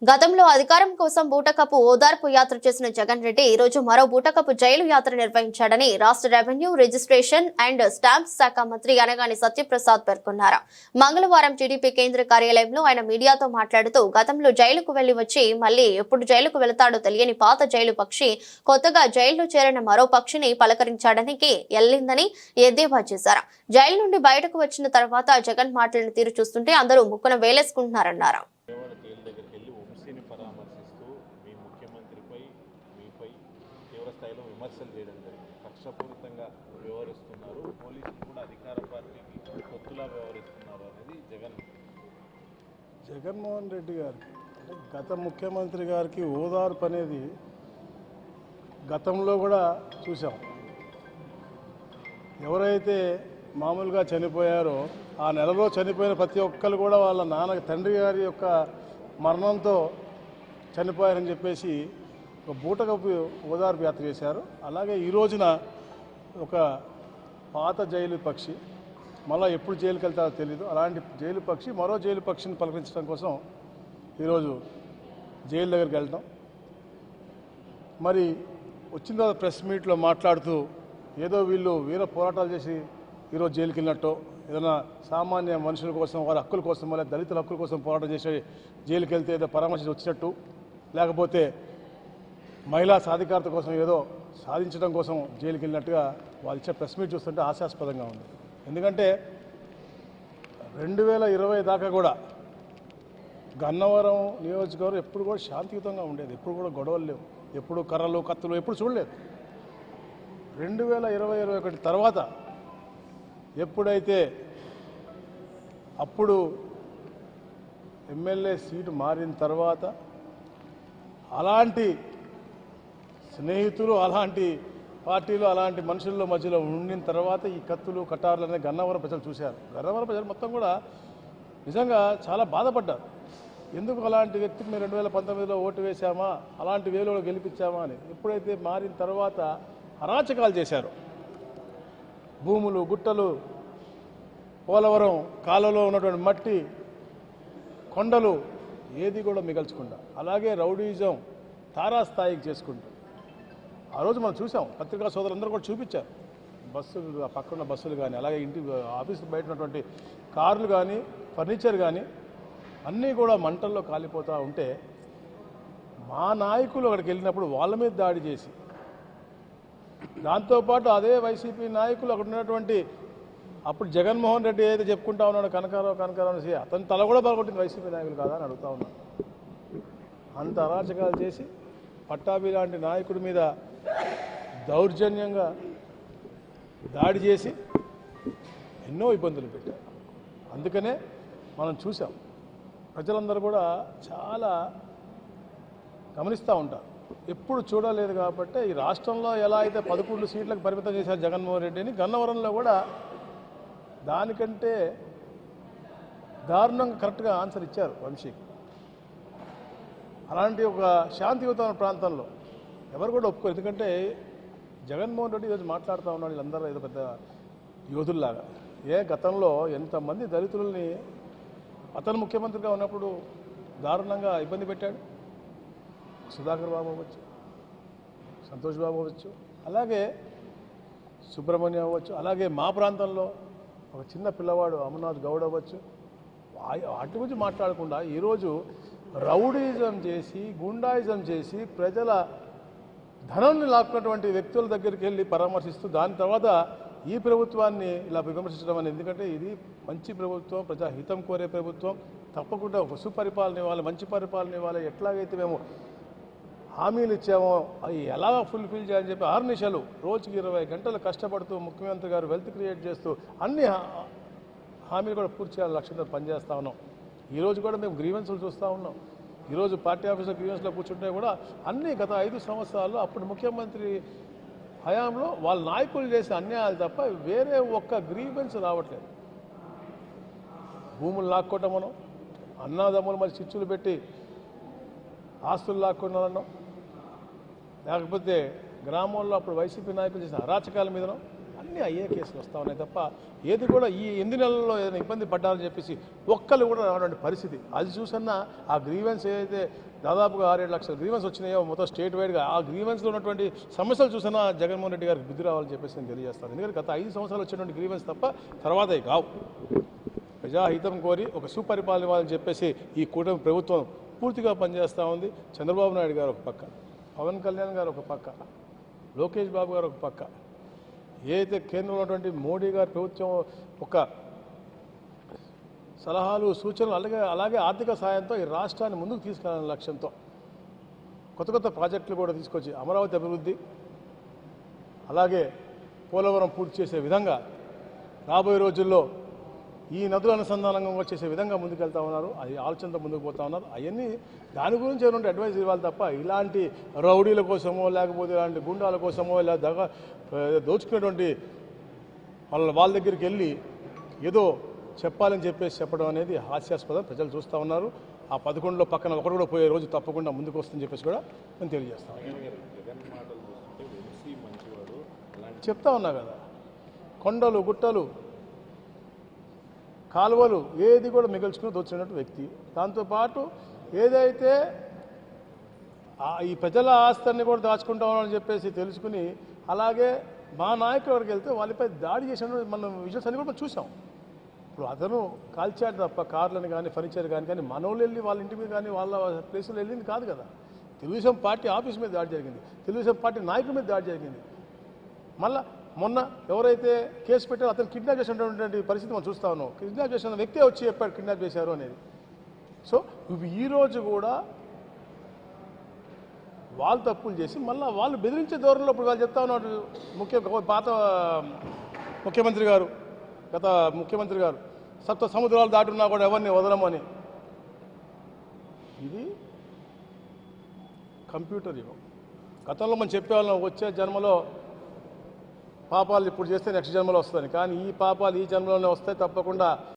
గతంలో అధికారం కోసం బూటకపు ఓదార్పు యాత్ర చేసిన జగన్ రెడ్డి ఈ రోజు మరో బూటకపు జైలు యాత్ర నిర్వహించాడని రాష్ట్ర రెవెన్యూ రిజిస్ట్రేషన్ అండ్ స్టాంప్స్ శాఖ మంత్రి అనగాని సత్యప్రసాద్ పేర్కొన్నారు. మంగళవారం టీడీపీ కేంద్ర కార్యాలయంలో ఆయన మీడియాతో మాట్లాడుతూ గతంలో జైలుకు వెళ్లి వచ్చి మళ్లీ ఎప్పుడు జైలుకు వెళతాడో తెలియని పాత జైలు పక్షి కొత్తగా జైల్లో చేరిన మరో పక్షిని పలకరించడానికి వెళ్లిందని ఎద్దేవా చేశారు. జైలు నుండి బయటకు వచ్చిన తర్వాత జగన్ మాటలను తీరు చూస్తుంటే అందరూ ముక్కున వేలేసుకుంటున్నారన్నారు. పరామర్శిస్తూ మీ ముఖ్యమంత్రిపై మీపై తీవ్ర స్థాయిలో విమర్శలు చేయడం జరిగింది. కక్షపూరితంగా వ్యవహరిస్తున్నారు, పోలీసులు కూడా అధికార పార్టీకి కొత్తలా వ్యవహరిస్తున్నారు అనేది జగన్మోహన్ రెడ్డి గారికి అంటే గత ముఖ్యమంత్రి గారికి ఓదార్పు అనేది గతంలో కూడా చూసాం. ఎవరైతే మామూలుగా చనిపోయారో ఆ నెలలో చనిపోయిన ప్రతి ఒక్కరు కూడా వాళ్ళ తండ్రి గారి యొక్క మరణంతో చనిపోయారని చెప్పేసి ఒక బూటకపు ఓదార్పు యాత్ర చేశారు. అలాగే ఈ రోజున ఒక పాత జైలు పక్షి మళ్ళీ ఎప్పుడు జైలుకి వెళ్తారో తెలీదు, అలాంటి జైలు పక్షి మరో జైలు పక్షిని పలకరించడం కోసం ఈరోజు జైలు దగ్గరికి వెళ్తాం. మరి వచ్చిన తర్వాత ప్రెస్ మీట్లో మాట్లాడుతూ ఏదో వీళ్ళు వీర పోరాటాలు చేసి ఈరోజు జైలుకి వెళ్ళినట్టు, ఏదైనా సామాన్య మనుషుల కోసం వారి హక్కుల కోసం లేదా దళితుల హక్కుల కోసం పోరాటం చేసి జైలుకి వెళ్తే ఏదో పరామర్శించి వచ్చినట్టు, లేకపోతే మహిళా సాధికారత కోసం ఏదో సాధించడం కోసం జైలుకి వెళ్ళినట్టుగా వాళ్ళు ఇచ్చే ప్రెస్ మీట్ చూస్తుంటే హాస్యాస్పదంగా ఉంది. ఎందుకంటే 2020 దాకా కూడా గన్నవరం నియోజకవర్గం ఎప్పుడు కూడా శాంతియుతంగా ఉండేది, ఎప్పుడు కూడా గొడవలు లేవు, ఎప్పుడు కర్రలు కత్తులు ఎప్పుడు చూడలేదు. 2021 తర్వాత ఎప్పుడైతే అప్పుడు ఎమ్మెల్యే సీటు మారిన తర్వాత అలాంటి స్నేహితులు అలాంటి పార్టీలు అలాంటి మనుషుల్లో మధ్యలో ఉండిన తర్వాత ఈ కత్తులు కటార్లు అనేది గన్నవరం ప్రజలు చూశారు. గన్నవరం ప్రజలు మొత్తం కూడా నిజంగా చాలా బాధపడ్డారు. ఎందుకు అలాంటి వ్యక్తికి మేము 2019లో ఓటు వేశామా, అలాంటి వేలో గెలిపించామా అని. ఎప్పుడైతే మారిన తర్వాత అరాచకాలు చేశారు, భూములు గుట్టలు పోలవరం కాలువలో ఉన్నటువంటి మట్టి కొండలు ఏది కూడా మిగల్చకుండా అలాగే రౌడీజం తారాస్థాయికి చేసుకుంటూ ఆ రోజు మనం చూసాం. పత్రికా సోదరులందరూ కూడా చూపించారు. బస్సులు పక్కన బస్సులు కానీ అలాగే ఇంటి ఆఫీసు బయట ఉన్నటువంటి కార్లు కానీ ఫర్నిచర్ కానీ అన్నీ కూడా మంటల్లో కాలిపోతూ ఉంటే మా నాయకులు అక్కడికి వెళ్ళినప్పుడు వాళ్ళ మీద దాడి చేసి, దాంతోపాటు అదే వైసీపీ నాయకులు అక్కడ ఉన్నటువంటి అప్పుడు జగన్మోహన్ రెడ్డి ఏదైతే చెప్పుకుంటా ఉన్నాడు కనకారావు అనేసి అతని తల కూడా బాగుంటుంది వైసీపీ నాయకులు కాదా అని అడుగుతా ఉన్నాను. అంత అరాచకాలు చేసి పట్టాభి లాంటి నాయకుడి మీద దౌర్జన్యంగా దాడి చేసి ఎన్నో ఇబ్బందులు పెట్టారు. అందుకనే మనం చూసాం, ప్రజలందరూ కూడా చాలా గమనిస్తూ ఉంటారు. ఎప్పుడు చూడలేదు కాబట్టి ఈ రాష్ట్రంలో ఎలా అయితే 11 సీట్లకు పరిమితం చేశారు జగన్మోహన్ రెడ్డిని, గన్నవరంలో కూడా దానికంటే దారుణంగా కరెక్ట్గా ఆన్సర్ ఇచ్చారు వంశీకి. అలాంటి ఒక శాంతియుతమైన ప్రాంతంలో ఎవరు కూడా ఒప్పుకోరు. ఎందుకంటే జగన్మోహన్ రెడ్డి ఈరోజు మాట్లాడుతూ ఉన్నాడు వీళ్ళందరూ ఏదో పెద్ద యోధుల్లాగా. గతంలో ఎంతమంది దళితులని అతను ముఖ్యమంత్రిగా ఉన్నప్పుడు దారుణంగా ఇబ్బంది పెట్టాడు. సుధాకర్ బాబు అవ్వచ్చు, సంతోష్ బాబు అవ్వచ్చు, అలాగే సుబ్రహ్మణ్యం అవ్వచ్చు, అలాగే మా ప్రాంతంలో ఒక చిన్న పిల్లవాడు అమర్నాథ్ గౌడ్ అవ్వచ్చు. వాటి గురించి మాట్లాడకుండా ఈరోజు రౌడీజం చేసి గుండాయిజం చేసి ప్రజల ధనాన్ని లాక్కున్నటువంటి వ్యక్తుల దగ్గరికి వెళ్ళి పరామర్శిస్తూ దాని తర్వాత ఈ ప్రభుత్వాన్ని ఇలా విమర్శించడం అనేది, ఎందుకంటే ఇది మంచి ప్రభుత్వం, ప్రజాహితం కోరే ప్రభుత్వం, తప్పకుండా ఒక సుపరిపాలన ఇవ్వాలి, మంచి పరిపాలన ఇవ్వాలి. ఎట్లాగైతే మేము హామీలు ఇచ్చామో అవి ఎలా ఫుల్ఫిల్ చేయాలని చెప్పి 6 నిమిషాలు రోజుకి 20 గంటలు కష్టపడుతూ ముఖ్యమంత్రి గారు వెల్త్ క్రియేట్ చేస్తూ అన్ని హామీలు కూడా పూర్తి చేయాలని లక్ష్యంతో పనిచేస్తూ ఉన్నాం. ఈరోజు కూడా మేము గ్రీవెన్స్లు చూస్తూ ఉన్నాం. ఈరోజు పార్టీ ఆఫీసులో గ్రీవెన్స్లో కూర్చుంటే కూడా అన్నీ గత 5 సంవత్సరాల్లో అప్పుడు ముఖ్యమంత్రి హయాంలో వాళ్ళ నాయకులు చేసే అన్యాయాలు తప్ప వేరే ఒక్క గ్రీవెన్స్ రావట్లేదు. భూములు లాక్కోవటం మనం, అన్నదమ్ములు మరి చిచ్చులు పెట్టి ఆస్తులు లాక్కున్నారన్నాం, లేకపోతే గ్రామంలో అప్పుడు వైసీపీ నాయకులు చేసిన అరాచకాల మీదనో అన్నీ ఇవన్నీ అయ్యే కేసులు వస్తూ ఉన్నాయి తప్ప ఏది కూడా ఈ 8 నెలల్లో ఏదైనా ఇబ్బంది పడ్డారని చెప్పేసి ఒక్కళ్ళు కూడా రావడానికి పరిస్థితి. అది చూసన్నా ఆ గ్రీవెన్స్ ఏదైతే దాదాపుగా 6-7 లక్షల గ్రీవెన్స్ వచ్చినాయో మొత్తం స్టేట్ వైడ్గా ఆ గ్రీవెన్స్లో ఉన్నటువంటి సమస్యలు చూసినా జగన్మోహన్ రెడ్డి గారికి బుద్ధి రావాలని చెప్పేసి నేను తెలియజేస్తాను. ఎందుకంటే గత 5 సంవత్సరాలు వచ్చినటువంటి గ్రీవెన్స్ తప్ప తర్వాత కావు. ప్రజాహితం కోరి ఒక సుపరిపాలన ఇవ్వాలని చెప్పేసి ఈ కూటమి ప్రభుత్వం పూర్తిగా పనిచేస్తూ ఉంది. చంద్రబాబు నాయుడు గారు ఒక పక్క, పవన్ కళ్యాణ్ గారు ఒక పక్క, లోకేష్ బాబు గారు ఒక పక్క, ఏదైతే కేంద్రంలో ఉన్నటువంటి మోడీ గారి ప్రభుత్వం ఒక సలహాలు సూచనలు అలాగే ఆర్థిక సాయంతో ఈ రాష్ట్రాన్ని ముందుకు తీసుకెళ్లాలనే లక్ష్యంతో కొత్త ప్రాజెక్టులు కూడా తీసుకొచ్చి అమరావతి అభివృద్ధి అలాగే పోలవరం పూర్తి చేసే విధంగా రాబోయే రోజుల్లో ఈ నదుల అనుసంధానంగా చేసే విధంగా ముందుకెళ్తా ఉన్నారు. అది ఆలోచనతో ముందుకు పోతా ఉన్నారు. అవన్నీ దాని గురించి ఏమంటే అడ్వైజ్ ఇవ్వాలి తప్ప ఇలాంటి రౌడీల కోసమో లేకపోతే ఇలాంటి గుండాల కోసమో ఇలా దోచుకునేటువంటి వాళ్ళ దగ్గరికి వెళ్ళి ఏదో చెప్పాలని చెప్పేసి చెప్పడం అనేది హాస్యాస్పదం. ప్రజలు చూస్తూ ఉన్నారు. ఆ 11లో పక్కన ఒకరు కూడా పోయే రోజు తప్పకుండా ముందుకు వస్తుందని చెప్పేసి కూడా నేను తెలియజేస్తాను. చెప్తా ఉన్నా కదా, కొండలు గుట్టలు కాలువలు ఏది కూడా మిగిల్చుకుని దోచుకున్నట్టు వ్యక్తి. దాంతోపాటు ఏదైతే ఈ ప్రజల ఆస్తుల్ని కూడా దాచుకుంటామని చెప్పేసి తెలుసుకుని అలాగే మా నాయకుల వరకు వెళ్తే వాళ్ళపై దాడి చేసిన మనం విజువల్స్ అన్ని కూడా మనం చూసాం. ఇప్పుడు అతను కాల్చాడు తప్ప కార్లను కానీ ఫర్నిచర్ కానీ మనోళ్ళు వెళ్ళి వాళ్ళ ఇంటి మీద కానీ వాళ్ళ ప్లేసులు వెళ్ళింది కాదు కదా. తెలుగుదేశం పార్టీ ఆఫీస్ మీద దాడి జరిగింది, తెలుగుదేశం పార్టీ నాయకుల మీద దాడి జరిగింది. మళ్ళా మొన్న ఎవరైతే కేసు పెట్టారో అతను కిడ్నాప్ చేసినటువంటి పరిస్థితి మనం చూస్తా ఉన్నాం. కిడ్నాప్ చేసిన వ్యక్తే వచ్చి చెప్పాడు కిడ్నాప్ చేశారు అనేది. సో ఈరోజు కూడా వాళ్ళు తప్పులు చేసి మళ్ళీ వాళ్ళు బెదిరించే ధోరణిలో ఇప్పుడు వాళ్ళు చెప్తా ఉన్నారు. పాత ముఖ్యమంత్రి గారు, గత ముఖ్యమంత్రి గారు సప్త సముద్రాలు దాటున్నా కూడా ఎవరిని వదలమని. ఇది కంప్యూటర్ యుగం. గతంలో మనం చెప్పేవాళ్ళం వచ్చే జన్మలో పాపాలు ఇప్పుడు చేస్తే నెక్స్ట్ జన్మలో వస్తుంది, కానీ ఈ పాపాలు ఈ జన్మలోనే వస్తాయి తప్పకుండా.